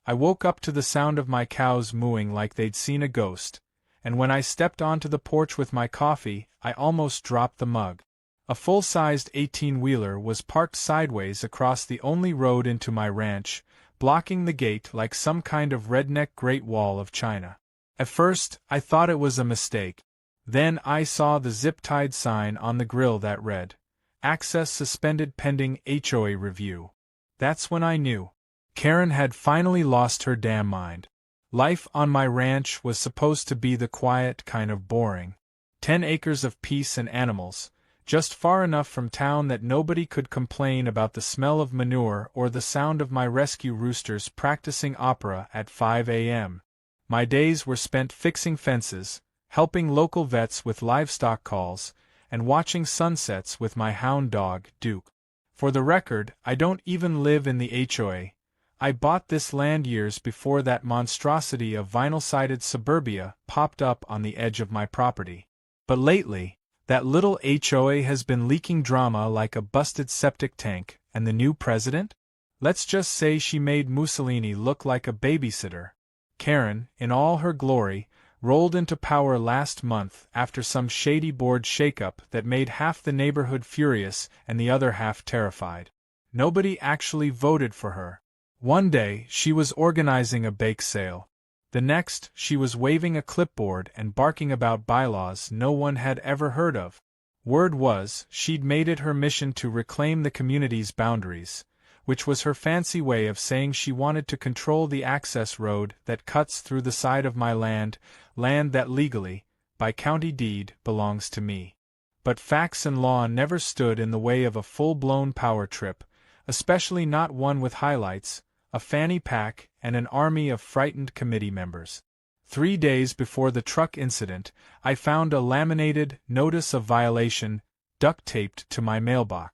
I woke up to the sound of my cows mooing like they'd seen a ghost, and when I stepped onto the porch with my coffee, I almost dropped the mug. A full-sized 18-wheeler was parked sideways across the only road into my ranch, blocking the gate like some kind of redneck Great Wall of China. At first, I thought it was a mistake. Then I saw the zip-tied sign on the grill that read, "Access suspended pending HOA review." That's when I knew. Karen had finally lost her damn mind. Life on my ranch was supposed to be the quiet kind of boring. 10 acres of peace and animals, just far enough from town that nobody could complain about the smell of manure or the sound of my rescue roosters practicing opera at 5 a.m. My days were spent fixing fences, helping local vets with livestock calls, and watching sunsets with my hound dog, Duke. For the record, I don't even live in the HOA. I bought this land years before that monstrosity of vinyl-sided suburbia popped up on the edge of my property. But lately, that little HOA has been leaking drama like a busted septic tank, and the new president? Let's just say she made Mussolini look like a babysitter. Karen, in all her glory, rolled into power last month after some shady board shakeup that made half the neighborhood furious and the other half terrified. Nobody actually voted for her. One day, she was organizing a bake sale. The next, she was waving a clipboard and barking about bylaws no one had ever heard of. Word was, she'd made it her mission to reclaim the community's boundaries, which was her fancy way of saying she wanted to control the access road that cuts through the side of my land that legally, by county deed, belongs to me. But facts and law never stood in the way of a full-blown power trip, especially not one with highlights, a fanny pack, and an army of frightened committee members. 3 days before the truck incident, I found a laminated notice of violation duct-taped to my mailbox.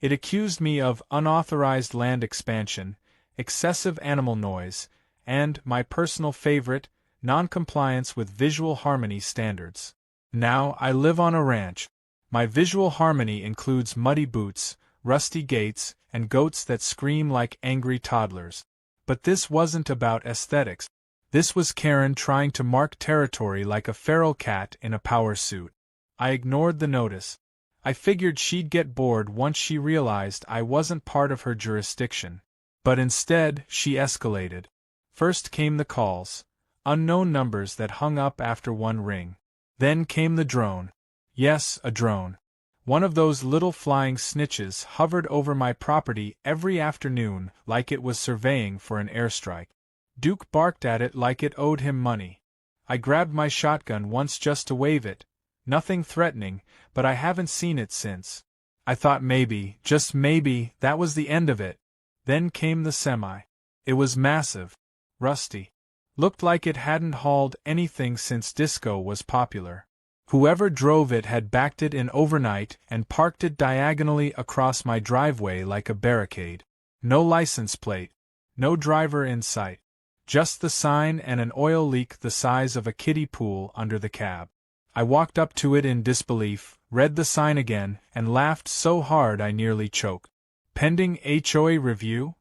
It accused me of unauthorized land expansion, excessive animal noise, and, my personal favorite, non-compliance with visual harmony standards. Now, I live on a ranch. My visual harmony includes muddy boots, rusty gates, and goats that scream like angry toddlers. But this wasn't about aesthetics. This was Karen trying to mark territory like a feral cat in a power suit. I ignored the notice. I figured she'd get bored once she realized I wasn't part of her jurisdiction. But instead, she escalated. First came the calls, unknown numbers that hung up after one ring. Then came the drone. Yes, a drone. One of those little flying snitches hovered over my property every afternoon like it was surveying for an airstrike. Duke barked at it like it owed him money. I grabbed my shotgun once just to wave it. Nothing threatening, but I haven't seen it since. I thought maybe, just maybe, that was the end of it. Then came the semi. It was massive. Rusty. Looked like it hadn't hauled anything since disco was popular. Whoever drove it had backed it in overnight and parked it diagonally across my driveway like a barricade. No license plate. No driver in sight. Just the sign and an oil leak the size of a kiddie pool under the cab. I walked up to it in disbelief, read the sign again, and laughed so hard I nearly choked. Pending HOA review?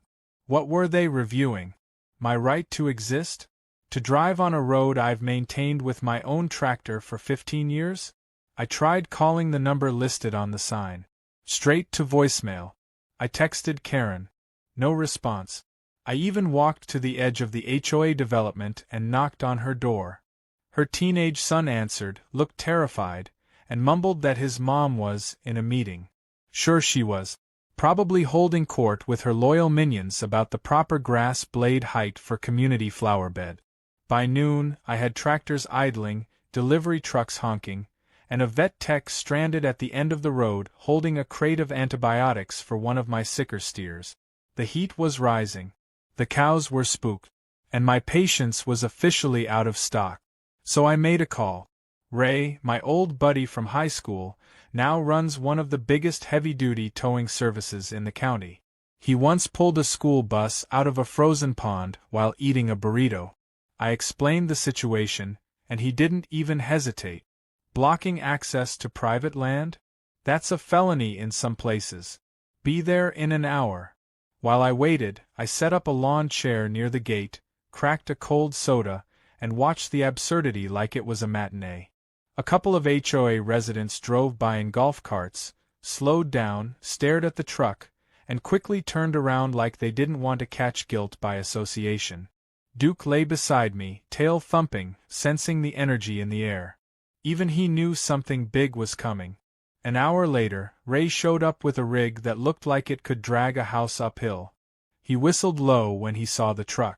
What were they reviewing? My right to exist? To drive on a road I've maintained with my own tractor for 15 years? I tried calling the number listed on the sign. Straight to voicemail. I texted Karen. No response. I even walked to the edge of the HOA development and knocked on her door. Her teenage son answered, looked terrified, and mumbled that his mom was in a meeting. Sure she was. Probably holding court with her loyal minions about the proper grass blade height for community flower bed. By noon, I had tractors idling, delivery trucks honking, and a vet tech stranded at the end of the road holding a crate of antibiotics for one of my sicker steers. The heat was rising. The cows were spooked, and my patience was officially out of stock. So I made a call. Ray, my old buddy from high school, now runs one of the biggest heavy-duty towing services in the county. He once pulled a school bus out of a frozen pond while eating a burrito. I explained the situation, and he didn't even hesitate. Blocking access to private land? That's a felony in some places. Be there in an hour. While I waited, I set up a lawn chair near the gate, cracked a cold soda, and watched the absurdity like it was a matinee. A couple of HOA residents drove by in golf carts, slowed down, stared at the truck, and quickly turned around like they didn't want to catch guilt by association. Duke lay beside me, tail thumping, sensing the energy in the air. Even he knew something big was coming. An hour later, Ray showed up with a rig that looked like it could drag a house uphill. He whistled low when he saw the truck.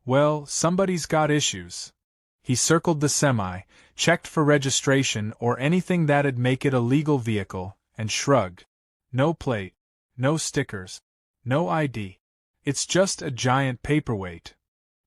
Well, somebody's got issues. He circled the semi, checked for registration or anything that'd make it a legal vehicle, and shrugged. No plate. No stickers. No ID. It's just a giant paperweight.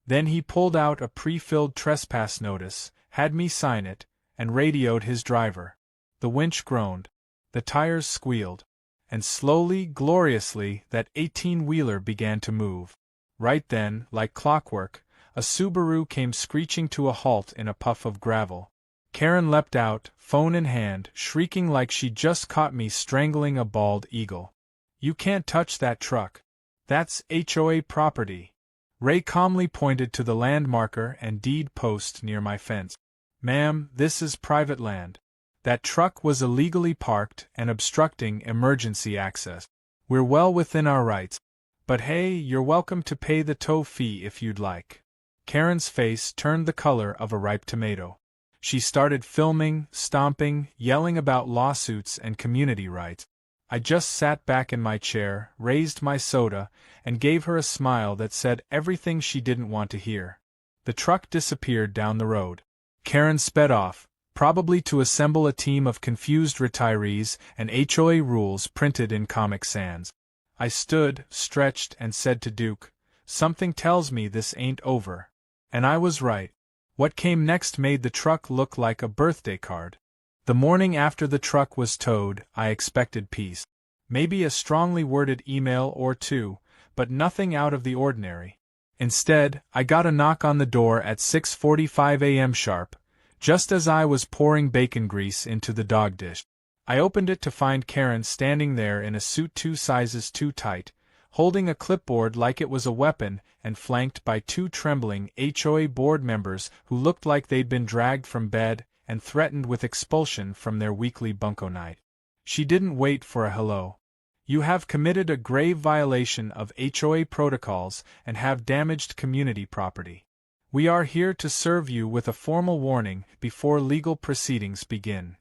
Then he pulled out a pre-filled trespass notice, had me sign it, and radioed his driver. The winch groaned. The tires squealed. And slowly, gloriously, that 18-wheeler began to move. Right then, like clockwork, a Subaru came screeching to a halt in a puff of gravel. Karen leapt out, phone in hand, shrieking like she'd just caught me strangling a bald eagle. You can't touch that truck. That's HOA property. Ray calmly pointed to the landmarker and deed post near my fence. Ma'am, this is private land. That truck was illegally parked and obstructing emergency access. We're well within our rights. But hey, you're welcome to pay the tow fee if you'd like. Karen's face turned the color of a ripe tomato. She started filming, stomping, yelling about lawsuits and community rights. I just sat back in my chair, raised my soda, and gave her a smile that said everything she didn't want to hear. The truck disappeared down the road. Karen sped off, probably to assemble a team of confused retirees and HOA rules printed in Comic Sans. I stood, stretched, and said to Duke, "Something tells me this ain't over." And I was right. What came next made the truck look like a birthday card. The morning after the truck was towed, I expected peace. Maybe a strongly worded email or two, but nothing out of the ordinary. Instead, I got a knock on the door at 6:45 a.m. sharp, just as I was pouring bacon grease into the dog dish. I opened it to find Karen standing there in a suit 2 sizes too tight, holding a clipboard like it was a weapon and flanked by 2 trembling HOA board members who looked like they'd been dragged from bed and threatened with expulsion from their weekly bunco night. She didn't wait for a hello. You have committed a grave violation of HOA protocols and have damaged community property. We are here to serve you with a formal warning before legal proceedings begin.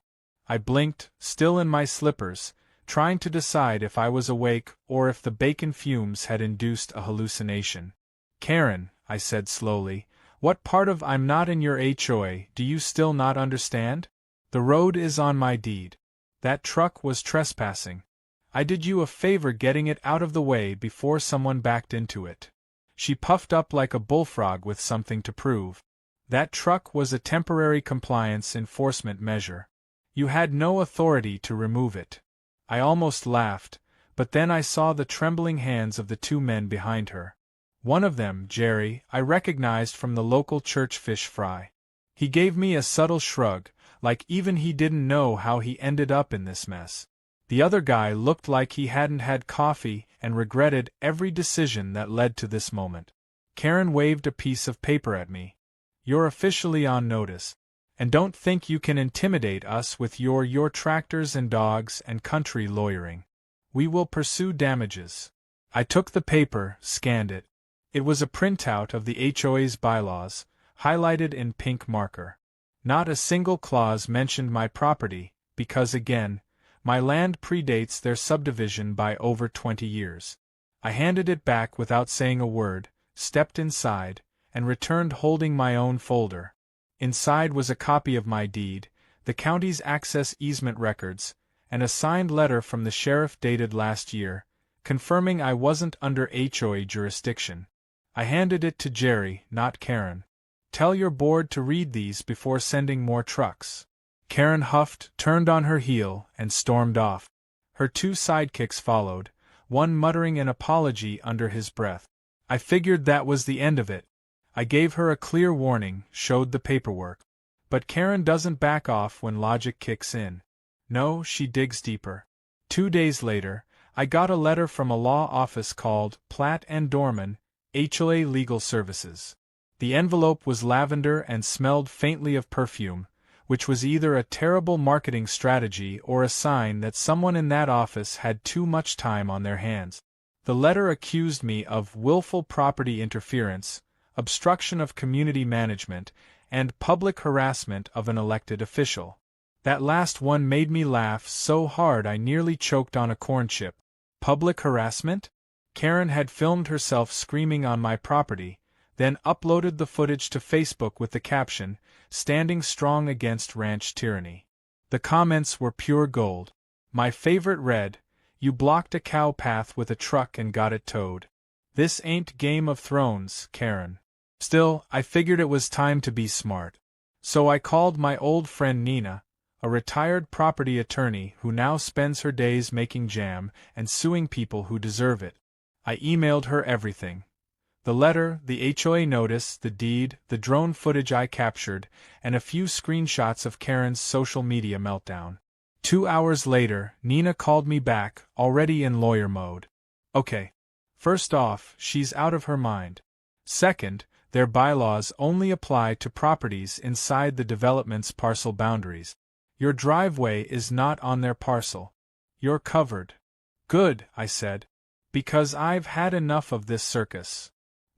I blinked, still in my slippers, trying to decide if I was awake or if the bacon fumes had induced a hallucination. Karen, I said slowly, what part of I'm not in your HOA do you still not understand? The road is on my deed. That truck was trespassing. I did you a favor getting it out of the way before someone backed into it. She puffed up like a bullfrog with something to prove. That truck was a temporary compliance enforcement measure. You had no authority to remove it. I almost laughed, but then I saw the trembling hands of the 2 men behind her. One of them, Jerry, I recognized from the local church fish fry. He gave me a subtle shrug, like even he didn't know how he ended up in this mess. The other guy looked like he hadn't had coffee and regretted every decision that led to this moment. Karen waved a piece of paper at me. You're officially on notice. And don't think you can intimidate us with your tractors and dogs and country lawyering. We will pursue damages. I took the paper, scanned it. It was a printout of the HOA's bylaws, highlighted in pink marker. Not a single clause mentioned my property, because again, my land predates their subdivision by over 20 years. I handed it back without saying a word, stepped inside, and returned holding my own folder. Inside was a copy of my deed, the county's access easement records, and a signed letter from the sheriff dated last year, confirming I wasn't under HOA jurisdiction. I handed it to Jerry, not Karen. Tell your board to read these before sending more trucks. Karen huffed, turned on her heel, and stormed off. Her 2 sidekicks followed, one muttering an apology under his breath. I figured that was the end of it. I gave her a clear warning, showed the paperwork. But Karen doesn't back off when logic kicks in. No, she digs deeper. 2 days later, I got a letter from a law office called Platt and Dorman, HOA Legal Services. The envelope was lavender and smelled faintly of perfume, which was either a terrible marketing strategy or a sign that someone in that office had too much time on their hands. The letter accused me of willful property interference, obstruction of community management, and public harassment of an elected official. That last one made me laugh so hard I nearly choked on a corn chip. Public harassment? Karen had filmed herself screaming on my property, then uploaded the footage to Facebook with the caption, "Standing strong against ranch tyranny." The comments were pure gold. My favorite read, "You blocked a cow path with a truck and got it towed. This ain't Game of Thrones, Karen." Still, I figured it was time to be smart. So I called my old friend Nina, a retired property attorney who now spends her days making jam and suing people who deserve it. I emailed her everything. The letter, the HOA notice, the deed, the drone footage I captured, and a few screenshots of Karen's social media meltdown. 2 hours later, Nina called me back, already in lawyer mode. Okay. First off, she's out of her mind. Second, their bylaws only apply to properties inside the development's parcel boundaries. Your driveway is not on their parcel. You're covered. Good, I said. Because I've had enough of this circus.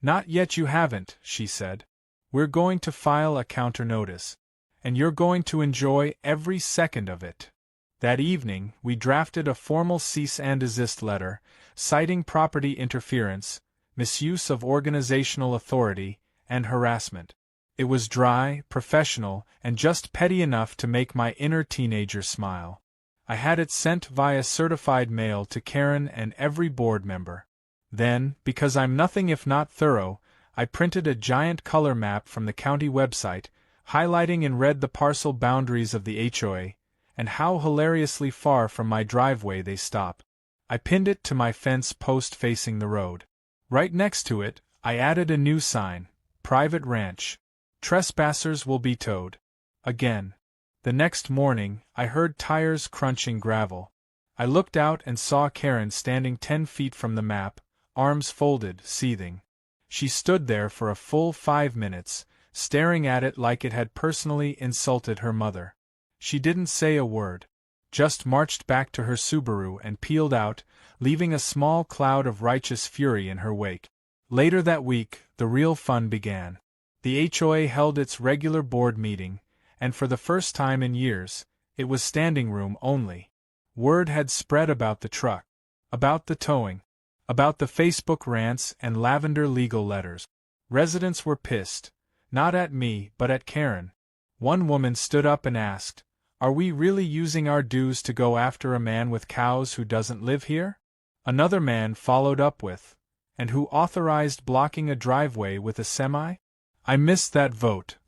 Not yet, you haven't, she said. We're going to file a counter notice. And you're going to enjoy every second of it. That evening, we drafted a formal cease and desist letter, citing property interference, misuse of organizational authority, and harassment. It was dry, professional, and just petty enough to make my inner teenager smile. I had it sent via certified mail to Karen and every board member. Then, because I'm nothing if not thorough, I printed a giant color map from the county website, highlighting in red the parcel boundaries of the HOA, and how hilariously far from my driveway they stop. I pinned it to my fence post facing the road. Right next to it, I added a new sign, "Private Ranch. Trespassers will be towed." Again. The next morning, I heard tires crunching gravel. I looked out and saw Karen standing 10 feet from the map, arms folded, seething. She stood there for a full 5 minutes, staring at it like it had personally insulted her mother. She didn't say a word. Just marched back to her Subaru and peeled out, leaving a small cloud of righteous fury in her wake. Later that week, the real fun began. The HOA held its regular board meeting, and for the first time in years, it was standing room only. Word had spread about the truck, about the towing, about the Facebook rants and lavender legal letters. Residents were pissed, not at me but at Karen. One woman stood up and asked, "Are we really using our dues to go after a man with cows who doesn't live here?" Another man followed up with, "And who authorized blocking a driveway with a semi?" I missed that vote.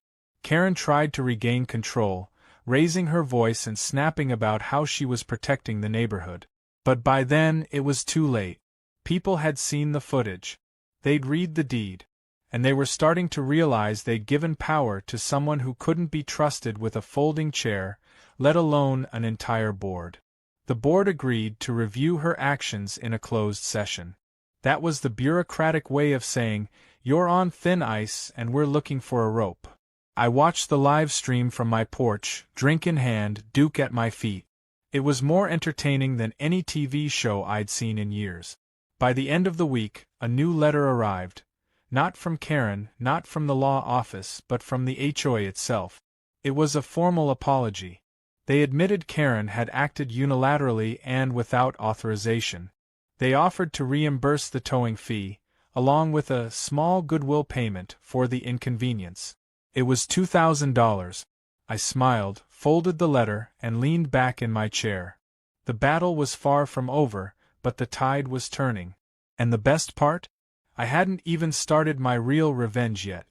Karen tried to regain control, raising her voice and snapping about how she was protecting the neighborhood. But by then, it was too late. People had seen the footage. They'd read the deed. And they were starting to realize they'd given power to someone who couldn't be trusted with a folding chair, let alone an entire board. The board agreed to review her actions in a closed session. That was the bureaucratic way of saying, "You're on thin ice and we're looking for a rope." I watched the live stream from my porch, drink in hand, Duke at my feet. It was more entertaining than any TV show I'd seen in years. By the end of the week, a new letter arrived. Not from Karen, not from the law office, but from the HOA itself. It was a formal apology. They admitted Karen had acted unilaterally and without authorization. They offered to reimburse the towing fee, along with a small goodwill payment for the inconvenience. It was $2,000. I smiled, folded the letter, and leaned back in my chair. The battle was far from over, but the tide was turning. And the best part? I hadn't even started my real revenge yet.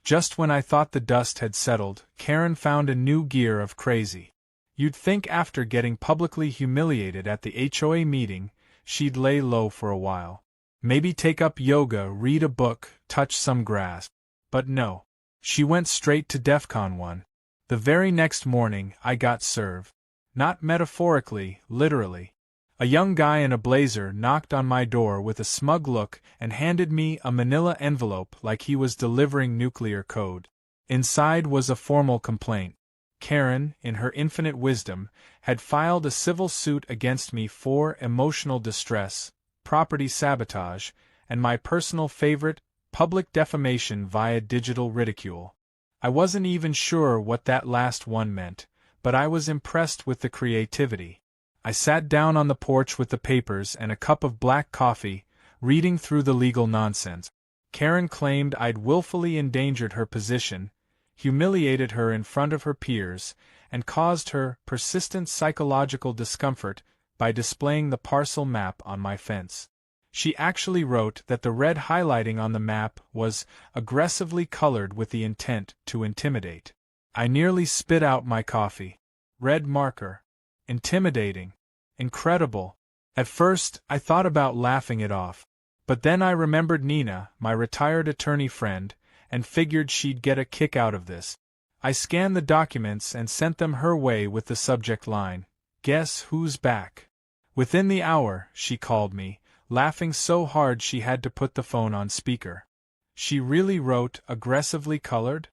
Just when I thought the dust had settled, Karen found a new gear of crazy. You'd think after getting publicly humiliated at the HOA meeting, she'd lay low for a while. Maybe take up yoga, read a book, touch some grass. But no. She went straight to DEFCON 1. The very next morning, I got served. Not metaphorically, literally. A young guy in a blazer knocked on my door with a smug look and handed me a manila envelope like he was delivering nuclear code. Inside was a formal complaint. Karen, in her infinite wisdom, had filed a civil suit against me for emotional distress, property sabotage, and my personal favorite, public defamation via digital ridicule. I wasn't even sure what that last one meant, but I was impressed with the creativity. I sat down on the porch with the papers and a cup of black coffee, reading through the legal nonsense. Karen claimed I'd willfully endangered her position, humiliated her in front of her peers, and caused her persistent psychological discomfort by displaying the parcel map on my fence. She actually wrote that the red highlighting on the map was aggressively colored with the intent to intimidate. I nearly spit out my coffee. Red marker. Intimidating. Incredible. At first, I thought about laughing it off. But then I remembered Nina, my retired attorney friend, and figured she'd get a kick out of this. I scanned the documents and sent them her way with the subject line, "Guess who's back?" Within the hour, she called me, laughing so hard she had to put the phone on speaker. She really wrote aggressively colored?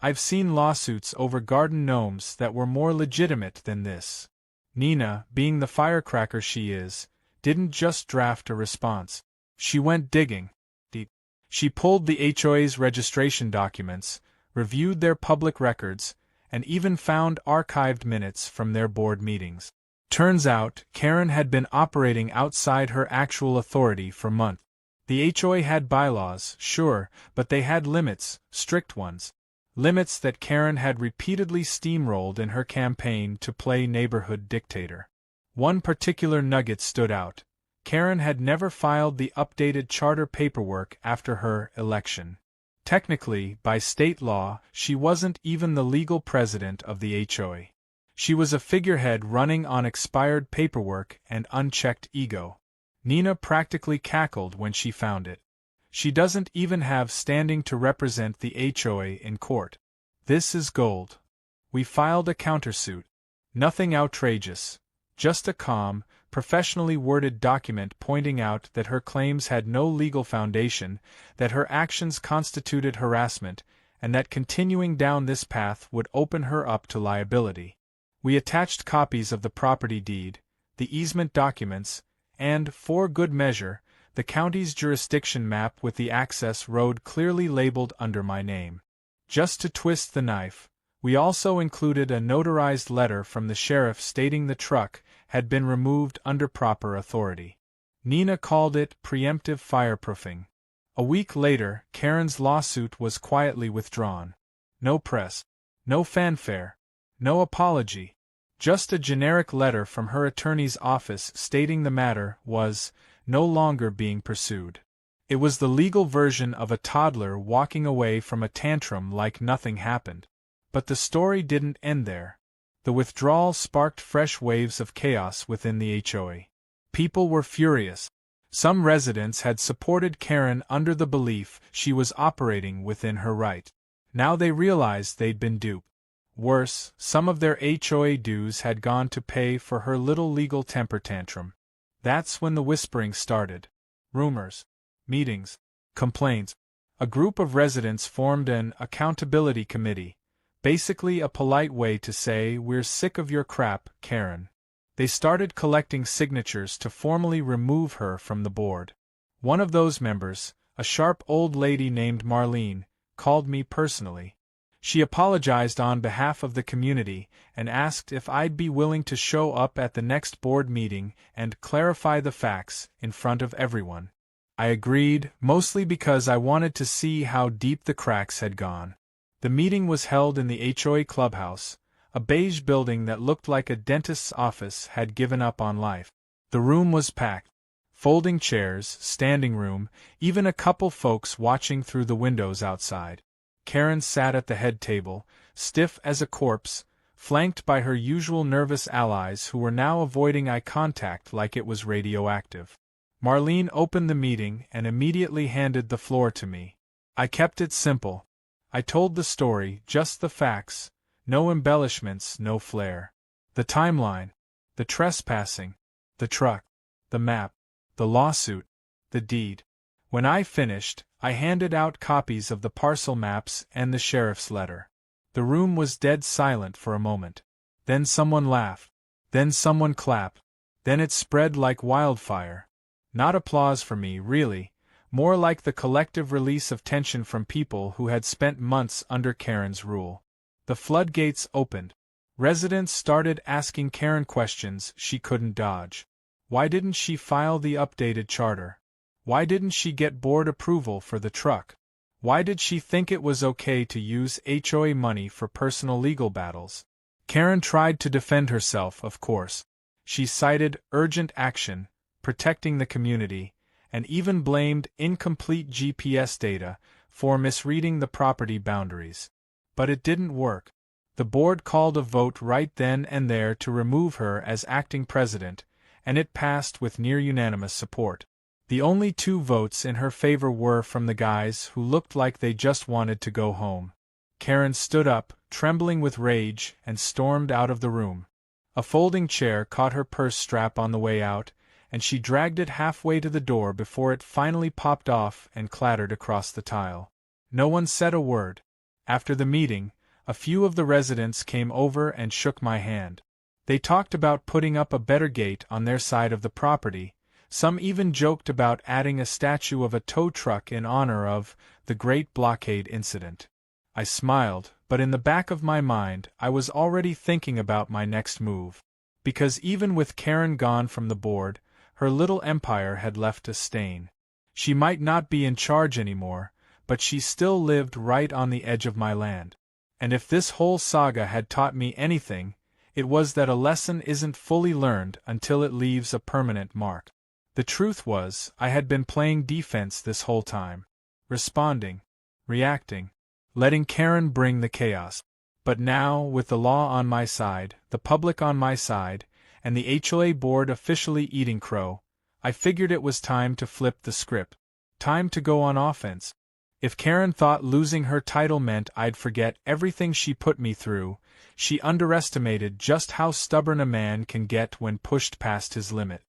I've seen lawsuits over garden gnomes that were more legitimate than this. Nina, being the firecracker she is, didn't just draft a response. She went digging. Deep. She pulled the HOA's registration documents, reviewed their public records, and even found archived minutes from their board meetings. Turns out, Karen had been operating outside her actual authority for months. The HOA had bylaws, sure, but they had limits, strict ones. Limits that Karen had repeatedly steamrolled in her campaign to play neighborhood dictator. One particular nugget stood out. Karen had never filed the updated charter paperwork after her election. Technically, by state law, she wasn't even the legal president of the HOA. She was a figurehead running on expired paperwork and unchecked ego. Nina practically cackled when she found it. She doesn't even have standing to represent the HOA in court. This is gold. We filed a countersuit. Nothing outrageous. Just a calm, professionally worded document pointing out that her claims had no legal foundation, that her actions constituted harassment, and that continuing down this path would open her up to liability. We attached copies of the property deed, the easement documents, and, for good measure, the county's jurisdiction map with the access road clearly labeled under my name. Just to twist the knife, we also included a notarized letter from the sheriff stating the truck had been removed under proper authority. Nina called it preemptive fireproofing. A week later, Karen's lawsuit was quietly withdrawn. No press. No fanfare. No apology. Just a generic letter from her attorney's office stating the matter was no longer being pursued. It was the legal version of a toddler walking away from a tantrum like nothing happened. But the story didn't end there. The withdrawal sparked fresh waves of chaos within the HOA. People were furious. Some residents had supported Karen under the belief she was operating within her right. Now they realized they'd been duped. Worse, some of their HOA dues had gone to pay for her little legal temper tantrum. That's when the whispering started. Rumors. Meetings. Complaints. A group of residents formed an accountability committee, basically a polite way to say, "We're sick of your crap, Karen." They started collecting signatures to formally remove her from the board. One of those members, a sharp old lady named Marlene, called me personally. She apologized on behalf of the community and asked if I'd be willing to show up at the next board meeting and clarify the facts in front of everyone. I agreed, mostly because I wanted to see how deep the cracks had gone. The meeting was held in the HOA clubhouse, a beige building that looked like a dentist's office had given up on life. The room was packed. Folding chairs, standing room, even a couple folks watching through the windows outside. Karen sat at the head table, stiff as a corpse, flanked by her usual nervous allies who were now avoiding eye contact like it was radioactive. Marlene opened the meeting and immediately handed the floor to me. I kept it simple. I told the story, just the facts, no embellishments, no flair. The timeline, the trespassing, the truck. the map, the lawsuit, the deed. When I finished, I handed out copies of the parcel maps and the sheriff's letter. The room was dead silent for a moment. Then someone laughed. Then someone clapped. Then it spread like wildfire. Not applause for me, really, more like the collective release of tension from people who had spent months under Karen's rule. The floodgates opened. Residents started asking Karen questions she couldn't dodge. Why didn't she file the updated charter? Why didn't she get board approval for the truck? Why did she think it was okay to use HOA money for personal legal battles? Karen tried to defend herself, of course. She cited urgent action, protecting the community, and even blamed incomplete GPS data for misreading the property boundaries. But it didn't work. The board called a vote right then and there to remove her as acting president, and it passed with near unanimous support. The only 2 votes in her favor were from the guys who looked like they just wanted to go home. Karen stood up, trembling with rage, and stormed out of the room. A folding chair caught her purse strap on the way out, and she dragged it halfway to the door before it finally popped off and clattered across the tile. No one said a word. After the meeting, a few of the residents came over and shook my hand. They talked about putting up a better gate on their side of the property. Some even joked about adding a statue of a tow truck in honor of the Great Blockade incident. I smiled, but in the back of my mind I was already thinking about my next move. Because even with Karen gone from the board, her little empire had left a stain. She might not be in charge anymore, but she still lived right on the edge of my land. And if this whole saga had taught me anything, it was that a lesson isn't fully learned until it leaves a permanent mark. The truth was, I had been playing defense this whole time. Responding. Reacting. Letting Karen bring the chaos. But now, with the law on my side, the public on my side, and the HOA board officially eating crow, I figured it was time to flip the script. Time to go on offense. If Karen thought losing her title meant I'd forget everything she put me through, she underestimated just how stubborn a man can get when pushed past his limit.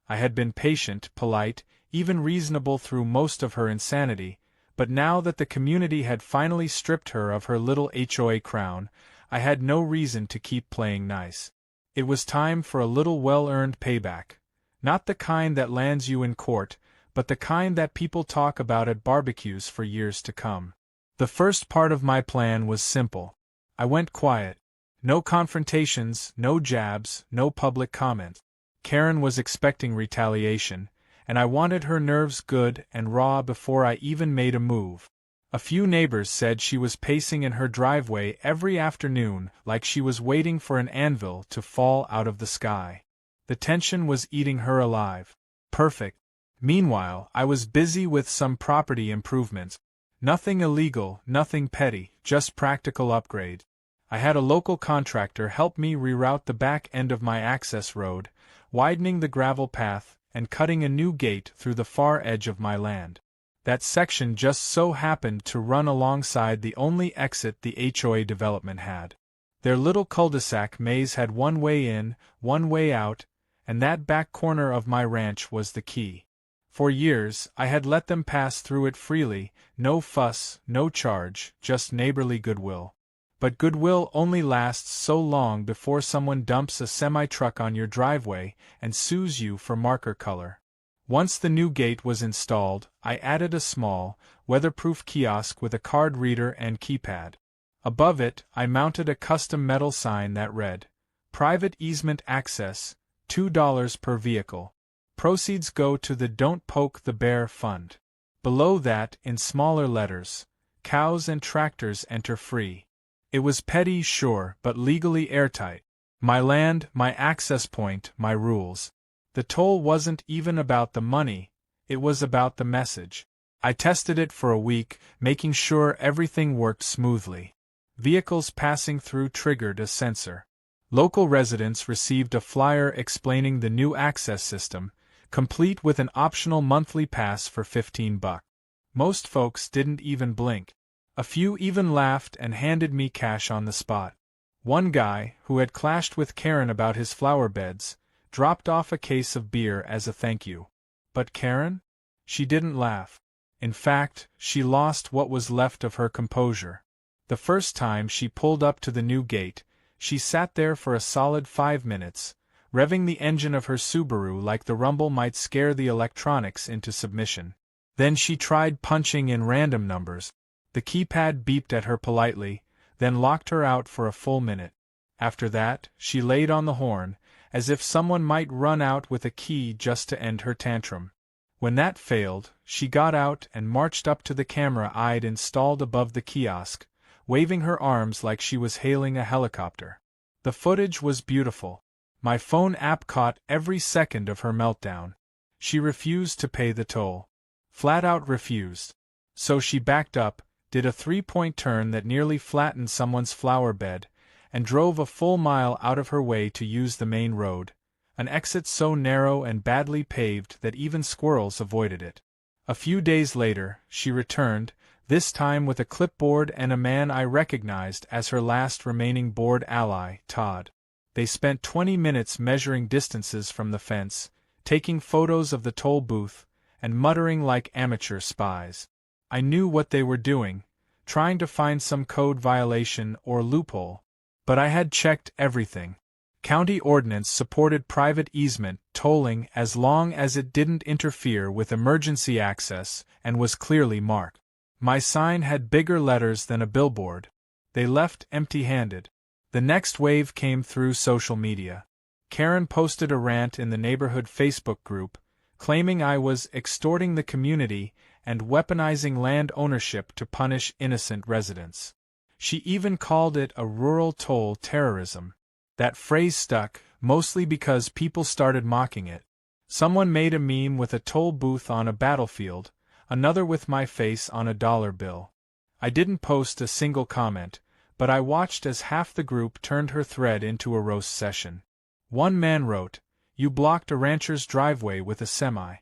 I had been patient, polite, even reasonable through most of her insanity, but now that the community had finally stripped her of her little HOA crown, I had no reason to keep playing nice. It was time for a little well-earned payback. Not the kind that lands you in court, but the kind that people talk about at barbecues for years to come. The first part of my plan was simple. I went quiet. No confrontations, no jabs, no public comment. Karen was expecting retaliation, and I wanted her nerves good and raw before I even made a move. A few neighbors said she was pacing in her driveway every afternoon like she was waiting for an anvil to fall out of the sky. The tension was eating her alive. Perfect. Meanwhile, I was busy with some property improvements. Nothing illegal, nothing petty, just practical upgrade. I had a local contractor help me reroute the back end of my access road, widening the gravel path, and cutting a new gate through the far edge of my land. That section just so happened to run alongside the only exit the HOA development had. Their little cul-de-sac maze had one way in, one way out, and that back corner of my ranch was the key. For years, I had let them pass through it freely, no fuss, no charge, just neighborly goodwill. But goodwill only lasts so long before someone dumps a semi-truck on your driveway and sues you for marker color. Once the new gate was installed, I added a small, weatherproof kiosk with a card reader and keypad. Above it, I mounted a custom metal sign that read, "Private easement access, $2 per vehicle. Proceeds go to the Don't Poke the Bear Fund." Below that, in smaller letters, "Cows and tractors enter free." It was petty, sure, but legally airtight. My land, my access point, my rules. The toll wasn't even about the money, it was about the message. I tested it for a week, making sure everything worked smoothly. Vehicles passing through triggered a sensor. Local residents received a flyer explaining the new access system, complete with an optional monthly pass for $15. Most folks didn't even blink. A few even laughed and handed me cash on the spot. One guy, who had clashed with Karen about his flower beds, dropped off a case of beer as a thank you. But Karen? She didn't laugh. In fact, she lost what was left of her composure. The first time she pulled up to the new gate, she sat there for a solid 5 minutes, revving the engine of her Subaru like the rumble might scare the electronics into submission. Then she tried punching in random numbers. The keypad beeped at her politely, then locked her out for a full minute. After that, she laid on the horn, as if someone might run out with a key just to end her tantrum. When that failed, she got out and marched up to the camera I'd installed above the kiosk, waving her arms like she was hailing a helicopter. The footage was beautiful. My phone app caught every second of her meltdown. She refused to pay the toll. Flat out refused. So she backed up, did a 3-point turn that nearly flattened someone's flower bed, and drove a full mile out of her way to use the main road, an exit so narrow and badly paved that even squirrels avoided it. A few days later, she returned, this time with a clipboard and a man I recognized as her last remaining board ally, Todd. They spent 20 minutes measuring distances from the fence, taking photos of the toll booth, and muttering like amateur spies. I knew what they were doing, trying to find some code violation or loophole, but I had checked everything. County ordinance supported private easement tolling as long as it didn't interfere with emergency access and was clearly marked. My sign had bigger letters than a billboard. They left empty-handed. The next wave came through social media. Karen posted a rant in the neighborhood Facebook group, claiming I was extorting the community and weaponizing land ownership to punish innocent residents. She even called it a rural toll terrorism. That phrase stuck, mostly because people started mocking it. Someone made a meme with a toll booth on a battlefield, another with my face on a dollar bill. I didn't post a single comment, but I watched as half the group turned her thread into a roast session. One man wrote, "You blocked a rancher's driveway with a semi.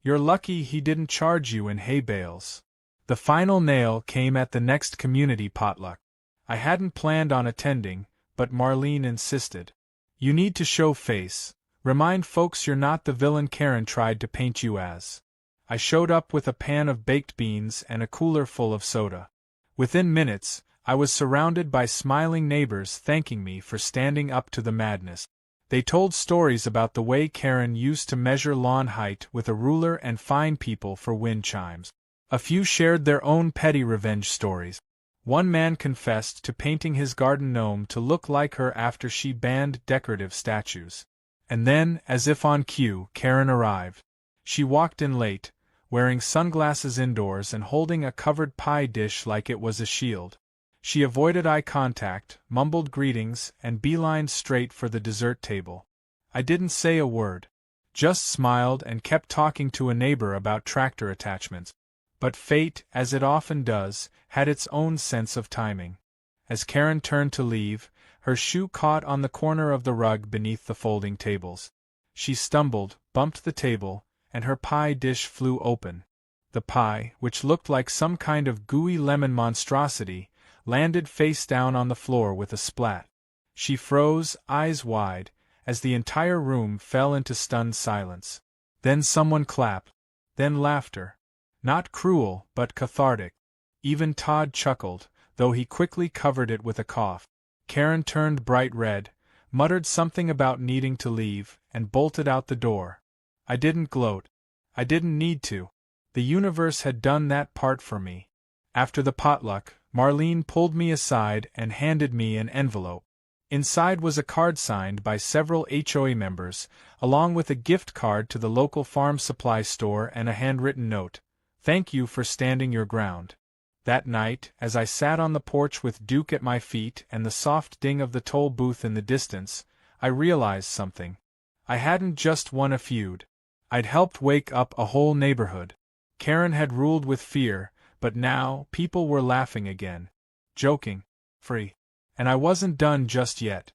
You're lucky he didn't charge you in hay bales." The final nail came at the next community potluck. I hadn't planned on attending, but Marlene insisted. "You need to show face. Remind folks you're not the villain Karen tried to paint you as." I showed up with a pan of baked beans and a cooler full of soda. Within minutes, I was surrounded by smiling neighbors thanking me for standing up to the madness. They told stories about the way Karen used to measure lawn height with a ruler and fine people for wind chimes. A few shared their own petty revenge stories. One man confessed to painting his garden gnome to look like her after she banned decorative statues. And then, as if on cue, Karen arrived. She walked in late, wearing sunglasses indoors and holding a covered pie dish like it was a shield. She avoided eye contact, mumbled greetings, and beelined straight for the dessert table. I didn't say a word, just smiled and kept talking to a neighbor about tractor attachments. But fate, as it often does, had its own sense of timing. As Karen turned to leave, her shoe caught on the corner of the rug beneath the folding tables. She stumbled, bumped the table, and her pie dish flew open. The pie, which looked like some kind of gooey lemon monstrosity, landed face down on the floor with a splat. She froze, eyes wide, as the entire room fell into stunned silence. Then someone clapped. Then laughter. Not cruel, but cathartic. Even Todd chuckled, though he quickly covered it with a cough. Karen turned bright red, muttered something about needing to leave, and bolted out the door. I didn't gloat. I didn't need to. The universe had done that part for me. After the potluck, Marlene pulled me aside and handed me an envelope. Inside was a card signed by several HOA members, along with a gift card to the local farm supply store and a handwritten note. "Thank you for standing your ground." That night, as I sat on the porch with Duke at my feet and the soft ding of the toll booth in the distance, I realized something. I hadn't just won a feud. I'd helped wake up a whole neighborhood. Karen had ruled with fear, but now people were laughing again. Joking. Free. And I wasn't done just yet.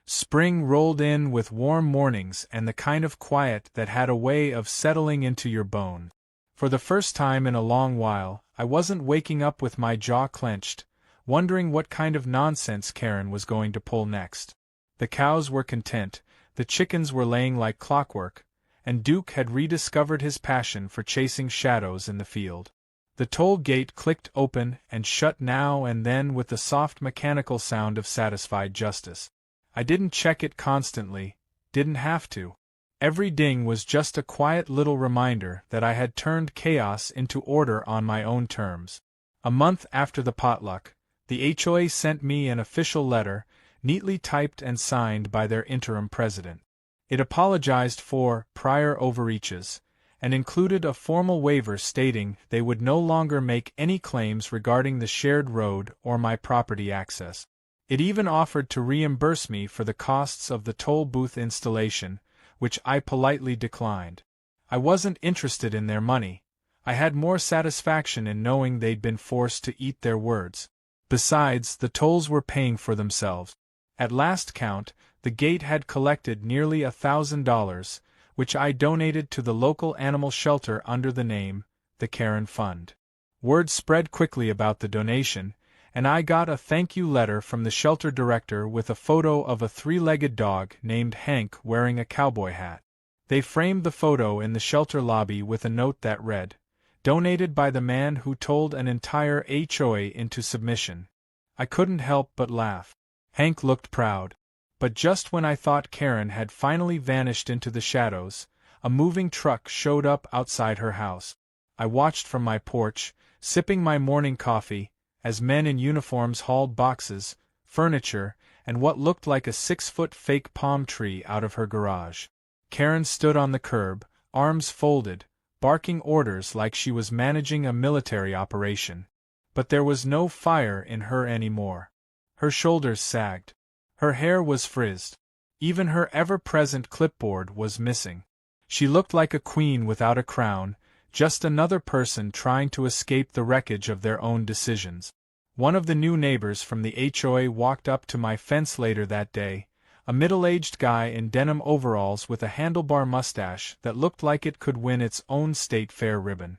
Spring rolled in with warm mornings and the kind of quiet that had a way of settling into your bone. For the first time in a long while, I wasn't waking up with my jaw clenched, wondering what kind of nonsense Karen was going to pull next. The cows were content, the chickens were laying like clockwork, and Duke had rediscovered his passion for chasing shadows in the field. The toll gate clicked open and shut now and then with the soft mechanical sound of satisfied justice. I didn't check it constantly, didn't have to. Every ding was just a quiet little reminder that I had turned chaos into order on my own terms. A month after the potluck, the HOA sent me an official letter, neatly typed and signed by their interim president. It apologized for prior overreaches, and included a formal waiver stating they would no longer make any claims regarding the shared road or my property access. It even offered to reimburse me for the costs of the toll booth installation, which I politely declined. I wasn't interested in their money. I had more satisfaction in knowing they'd been forced to eat their words. Besides, the tolls were paying for themselves. At last count, the gate had collected nearly $1,000, which I donated to the local animal shelter under the name, the Karen Fund. Word spread quickly about the donation, and I got a thank you letter from the shelter director with a photo of a three-legged dog named Hank wearing a cowboy hat. They framed the photo in the shelter lobby with a note that read, "Donated by the man who told an entire HOA into submission." I couldn't help but laugh. Hank looked proud. But just when I thought Karen had finally vanished into the shadows, a moving truck showed up outside her house. I watched from my porch, sipping my morning coffee, as men in uniforms hauled boxes, furniture, and what looked like a 6-foot fake palm tree out of her garage. Karen stood on the curb, arms folded, barking orders like she was managing a military operation. But there was no fire in her anymore. Her shoulders sagged. Her hair was frizzed. Even her ever-present clipboard was missing. She looked like a queen without a crown, just another person trying to escape the wreckage of their own decisions. One of the new neighbors from the HOA walked up to my fence later that day, a middle-aged guy in denim overalls with a handlebar mustache that looked like it could win its own state fair ribbon.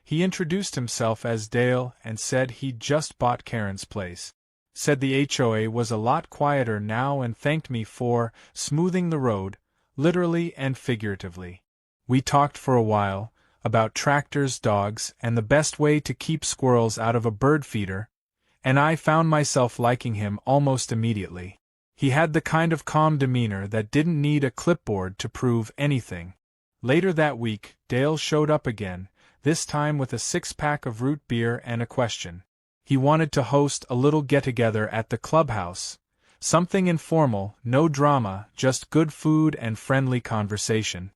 He introduced himself as Dale and said he'd just bought Karen's place. Said the HOA was a lot quieter now and thanked me for smoothing the road, literally and figuratively. We talked for a while, about tractors, dogs, and the best way to keep squirrels out of a bird feeder, and I found myself liking him almost immediately. He had the kind of calm demeanor that didn't need a clipboard to prove anything. Later that week, Dale showed up again, this time with a 6-pack of root beer and a question. He wanted to host a little get-together at the clubhouse. Something informal, no drama, just good food and friendly conversation.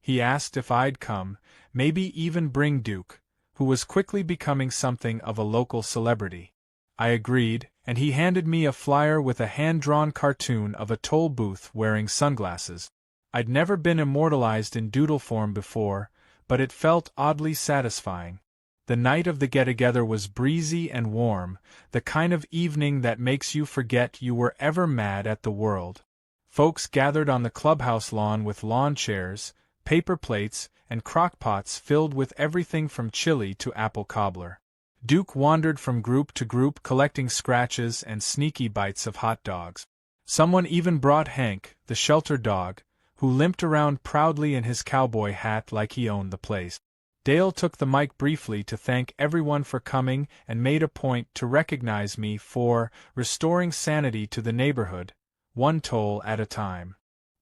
He asked if I'd come, maybe even bring Duke, who was quickly becoming something of a local celebrity. I agreed, and he handed me a flyer with a hand-drawn cartoon of a toll booth wearing sunglasses. I'd never been immortalized in doodle form before, but it felt oddly satisfying. The night of the get-together was breezy and warm, the kind of evening that makes you forget you were ever mad at the world. Folks gathered on the clubhouse lawn with lawn chairs, paper plates, and crock-pots filled with everything from chili to apple cobbler. Duke wandered from group to group collecting scratches and sneaky bites of hot dogs. Someone even brought Hank, the shelter dog, who limped around proudly in his cowboy hat like he owned the place. Dale took the mic briefly to thank everyone for coming and made a point to recognize me for restoring sanity to the neighborhood, one toll at a time.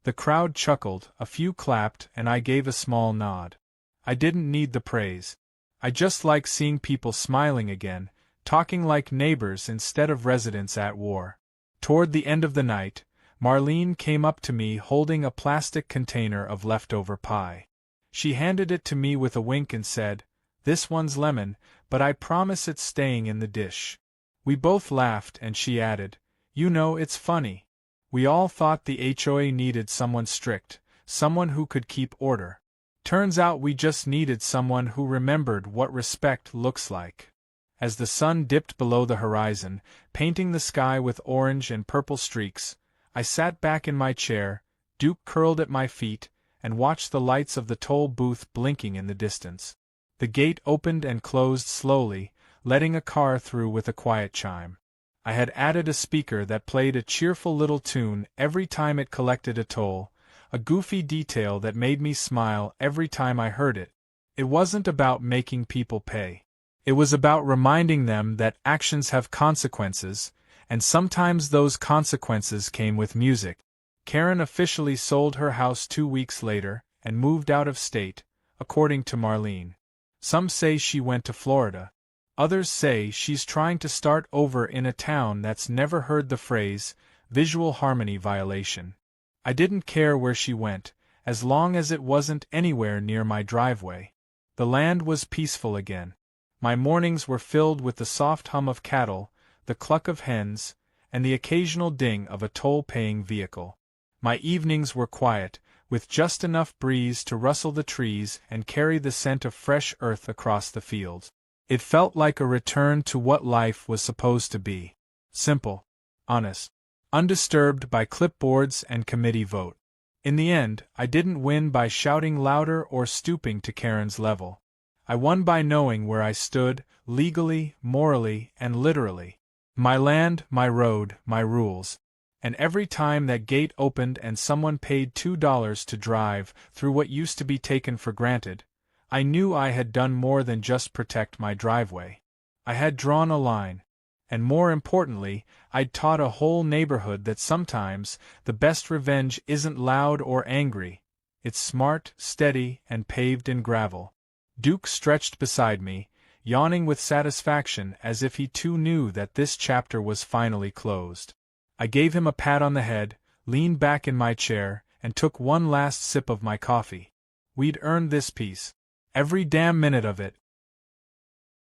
The crowd chuckled, a few clapped, and I gave a small nod. I didn't need the praise. I just like seeing people smiling again, talking like neighbors instead of residents at war. Toward the end of the night, Marlene came up to me holding a plastic container of leftover pie. She handed it to me with a wink and said, "This one's lemon, but I promise it's staying in the dish." We both laughed and she added, "You know, it's funny. We all thought the HOA needed someone strict, someone who could keep order. Turns out we just needed someone who remembered what respect looks like." As the sun dipped below the horizon, painting the sky with orange and purple streaks, I sat back in my chair, Duke curled at my feet, and watched the lights of the toll booth blinking in the distance. The gate opened and closed slowly, letting a car through with a quiet chime. I had added a speaker that played a cheerful little tune every time it collected a toll, a goofy detail that made me smile every time I heard it. It wasn't about making people pay. It was about reminding them that actions have consequences, and sometimes those consequences came with music. Karen officially sold her house 2 weeks later and moved out of state, according to Marlene. Some say she went to Florida. Others say she's trying to start over in a town that's never heard the phrase, visual harmony violation. I didn't care where she went, as long as it wasn't anywhere near my driveway. The land was peaceful again. My mornings were filled with the soft hum of cattle, the cluck of hens, and the occasional ding of a toll-paying vehicle. My evenings were quiet, with just enough breeze to rustle the trees and carry the scent of fresh earth across the fields. It felt like a return to what life was supposed to be. Simple, honest, undisturbed by clipboards and committee vote. In the end, I didn't win by shouting louder or stooping to Karen's level. I won by knowing where I stood, legally, morally, and literally. My land, my road, my rules. And every time that gate opened and someone paid $2 to drive through what used to be taken for granted, I knew I had done more than just protect my driveway. I had drawn a line. And more importantly, I'd taught a whole neighborhood that sometimes the best revenge isn't loud or angry. It's smart, steady, and paved in gravel. Duke stretched beside me, yawning with satisfaction as if he too knew that this chapter was finally closed. I gave him a pat on the head, leaned back in my chair, and took one last sip of my coffee. We'd earned this peace. Every damn minute of it,